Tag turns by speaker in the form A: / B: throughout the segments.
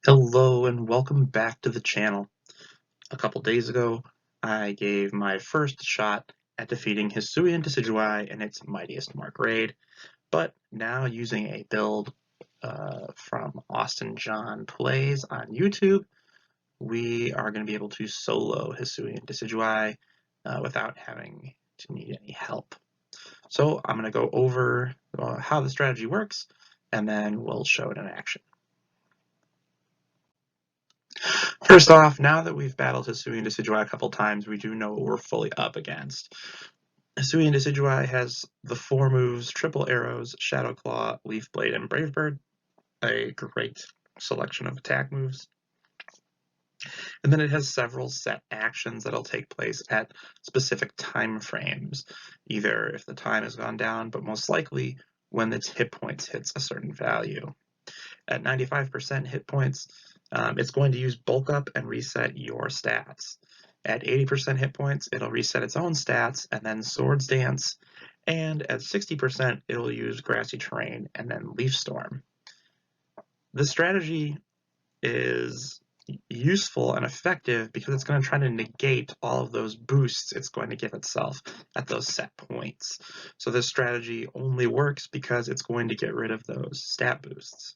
A: Hello and welcome back to the channel. A couple days ago, I gave my first shot at defeating Hisuian Decidueye in its Mightiest Mark raid, but now using a build from Austin John Plays on YouTube, we are going to be able to solo Hisuian Decidueye without having to need any help. So I'm going to go over how the strategy works, and then we'll show it in action. First off, now that we've battled Hisuian Decidueye a couple times, we do know what we're fully up against. Hisuian Decidueye has the 4 moves, Triple Arrows, Shadow Claw, Leaf Blade, and Brave Bird. A great selection of attack moves. And then it has several set actions that'll take place at specific time frames, either if the time has gone down, but most likely when its hit points hits a certain value. At 95% hit points, it's going to use Bulk Up and reset your stats. At 80% hit points, it'll reset its own stats and then Swords Dance. And at 60%, it'll use Grassy Terrain and then Leaf Storm. This strategy is useful and effective because it's going to try to negate all of those boosts it's going to give itself at those set points. So this strategy only works because it's going to get rid of those stat boosts.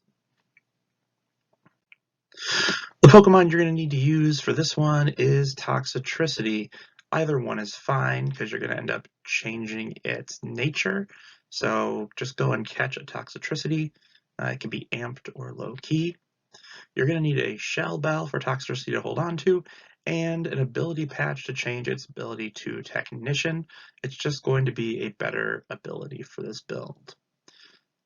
A: The Pokemon you're going to need to use for this one is Toxitricity. Either one is fine because you're going to end up changing its nature. So just go and catch a Toxitricity. It can be amped or low key. You're going to need a Shell Bell for Toxitricity to hold on to, and an ability patch to change its ability to Technician. It's just going to be a better ability for this build.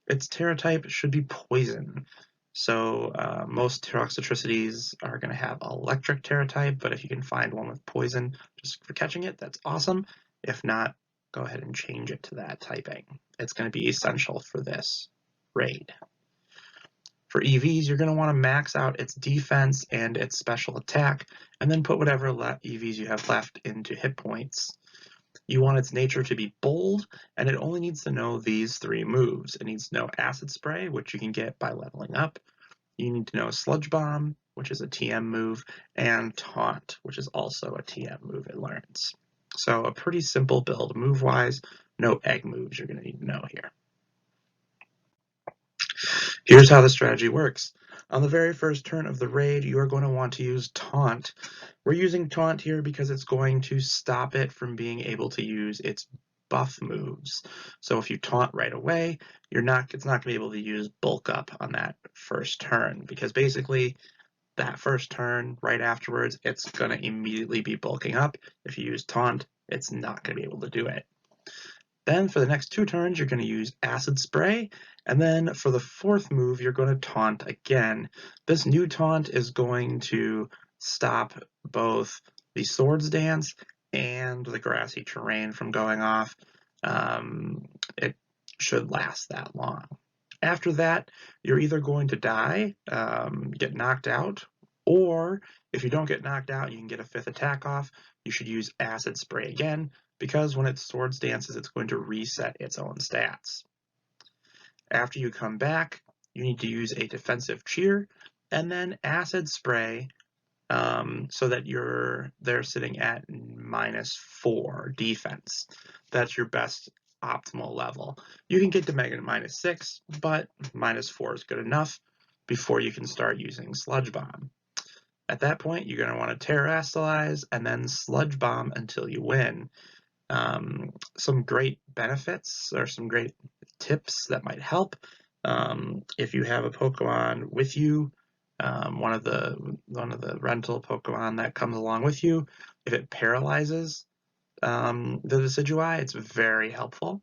A: Its Tera type should be Poison. So most Toxitricities are going to have Electric Tera type, but if you can find one with Poison just for catching it, that's awesome. If not, go ahead and change it to that typing. It's going to be essential for this raid. For EVs, you're going to want to max out its defense and its special attack, and then put whatever EVs you have left into hit points. You want its nature to be bold, and it only needs to know these 3 moves. It needs to know Acid Spray, which you can get by leveling up. You need to know Sludge Bomb, which is a TM move, and Taunt, which is also a TM move it learns. So a pretty simple build move-wise, no egg moves you're going to need to know here. Here's how the strategy works. On the very first turn of the raid, you are going to want to use Taunt. We're using Taunt here because it's going to stop it from being able to use its buff moves. So if you Taunt right away, it's not going to be able to use Bulk Up on that first turn, because basically that first turn right afterwards, it's going to immediately be bulking up. If you use Taunt, it's not going to be able to do it. Then for the next 2 turns, you're going to use Acid Spray, and then for the 4th move, you're going to Taunt again. This new Taunt is going to stop both the Swords Dance and the Grassy Terrain from going off. It should last that long. After that, you're either going to die, get knocked out, or if you don't get knocked out, you can get a 5th attack off. You should use Acid Spray again, because when it Swords Dances, it's going to reset its own stats. After you come back, you need to use a Defensive Cheer, and then Acid Spray, so that they're sitting at -4 defense. That's your best optimal level. You can get to -6, but -4 is good enough before you can start using Sludge Bomb. At that point, you're going to want to Terastallize and then Sludge Bomb until you win. Some great benefits or some great tips that might help. If you have a Pokemon with you, one of the rental Pokemon that comes along with you, if it paralyzes the Decidueye, it's very helpful,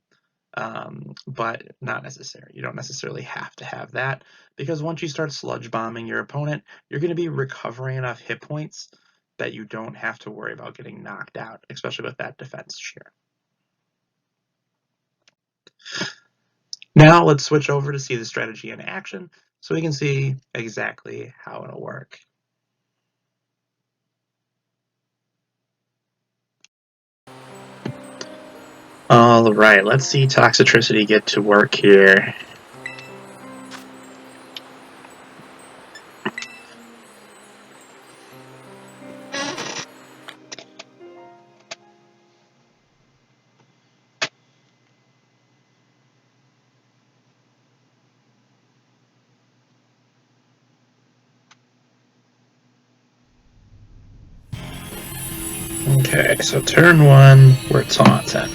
A: but not necessary. You don't necessarily have to have that, because once you start Sludge Bombing your opponent, you're going to be recovering enough hit points that you don't have to worry about getting knocked out, especially with that defense cheer. Now let's switch over to see the strategy in action so we can see exactly how it'll work. Alright, let's see Toxitricity get to work here. Okay, so turn 1, we're taunting.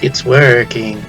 A: It's working.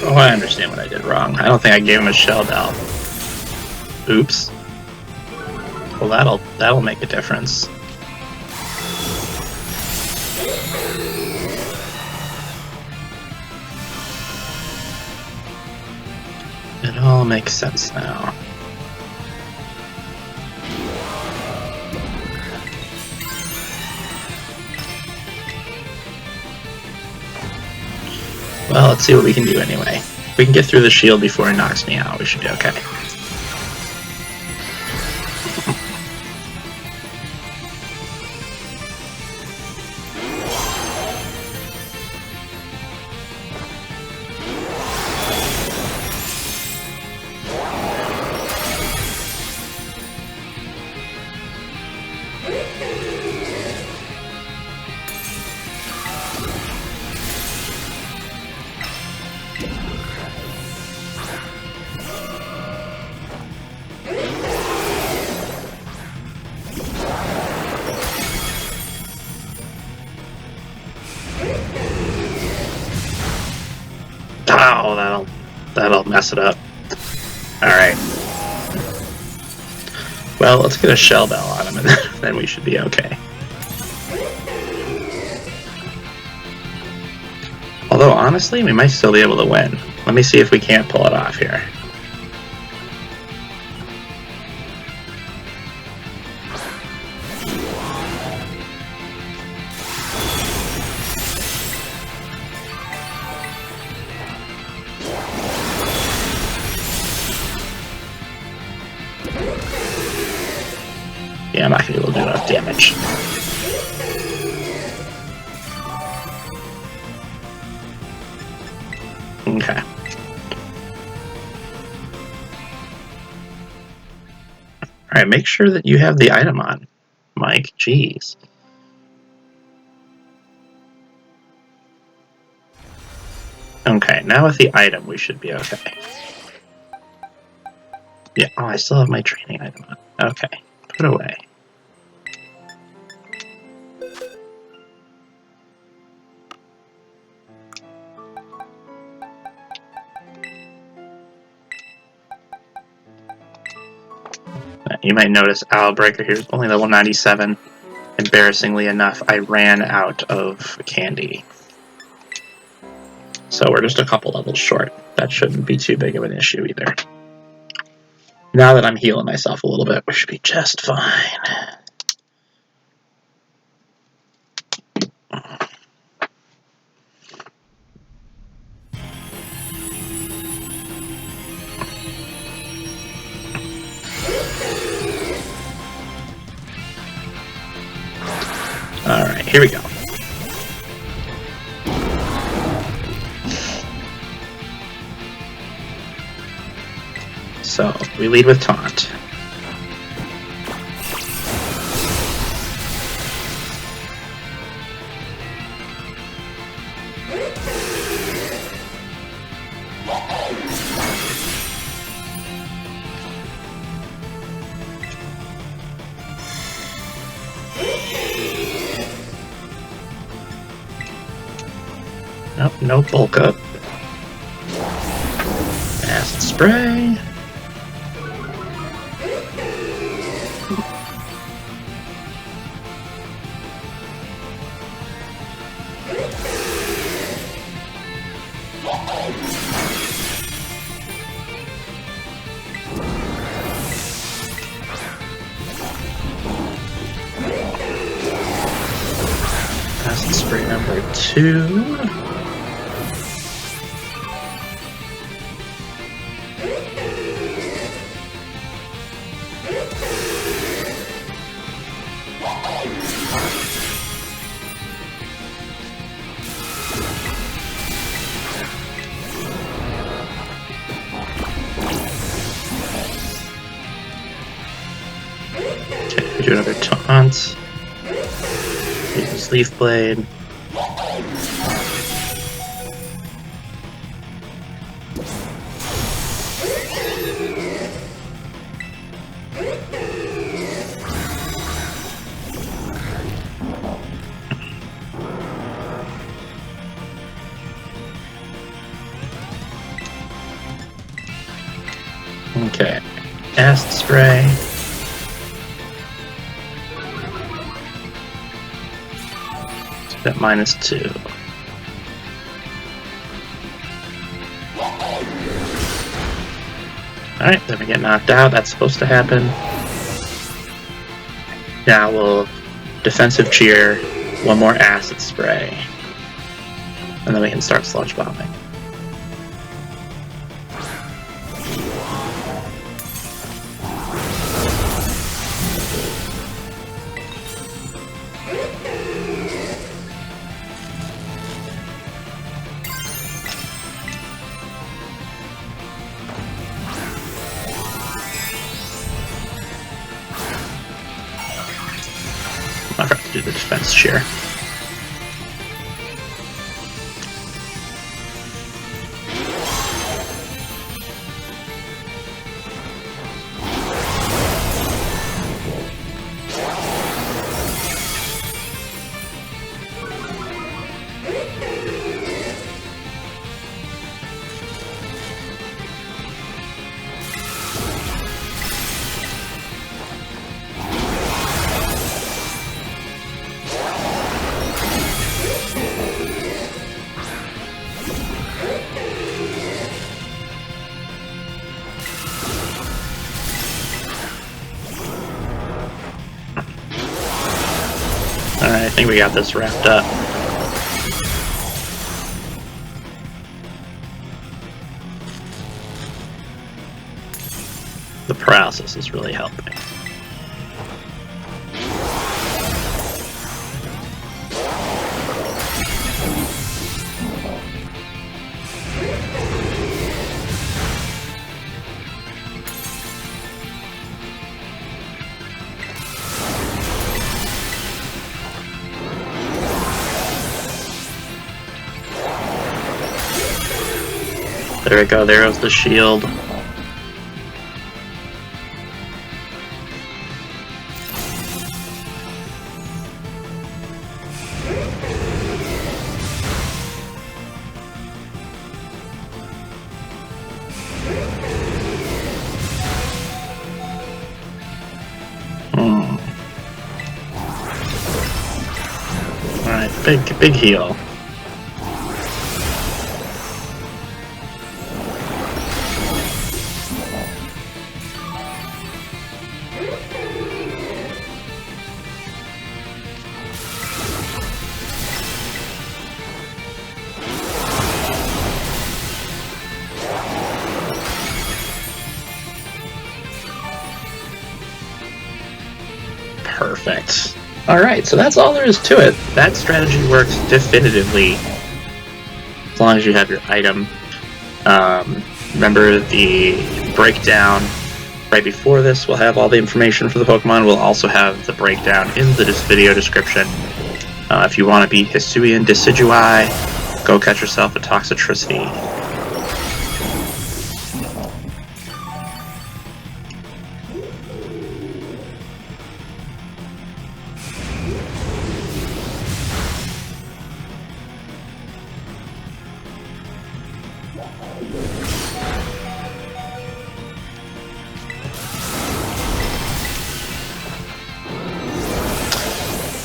A: Oh, I understand what I did wrong. I don't think I gave him a shell bell. Oops. Well, that'll make a difference. It all makes sense now. Well, let's see what we can do anyway. If we can get through the shield before he knocks me out, we should be okay. Oh, that'll mess it up. Alright. Well, let's get a shell bell on him and then we should be okay. Although, honestly, we might still be able to win. Let me see if we can't pull it off here. Yeah, I'm not going to be able to do enough damage. Okay. Alright, make sure that you have the item on, Mike. Jeez. Okay, now with the item, we should be okay. Yeah, oh, I still have my training item on. Okay, put away. you might notice Owl Breaker here is only level 97. Embarrassingly enough, I ran out of candy. So we're just a couple levels short. That shouldn't be too big of an issue either. Now that I'm healing myself a little bit, we should be just fine. Alright, here we go. So, we lead with Taunt. Nope, no bulk up. Acid spray. Acid spray number 2. Okay, do another Taunt. Use Leaf Blade. Okay, Acid Spray. That -2. Alright, then we get knocked out. That's supposed to happen. Now we'll Defensive Cheer, one more Acid Spray, and then we can start Sludge Bombing. I forgot to do the defense cheer. Alright, I think we got this wrapped up. The paralysis is really helping. There we go, there goes the shield. Alright, big heal. Perfect. Alright, so that's all there is to it. That strategy works definitively, as long as you have your item. Remember the breakdown right before this will have all the information for the Pokemon. We'll also have the breakdown in the video description. If you want to be Hisuian Decidueye, go catch yourself a Toxitricity.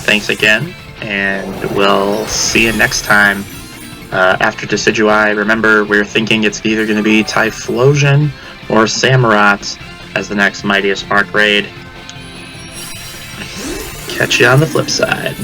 A: Thanks again, and we'll see you next time. After Decidueye, remember, we're thinking it's either going to be Typhlosion or Samurott as the next Mightiest Mark raid. Catch you on the flip side.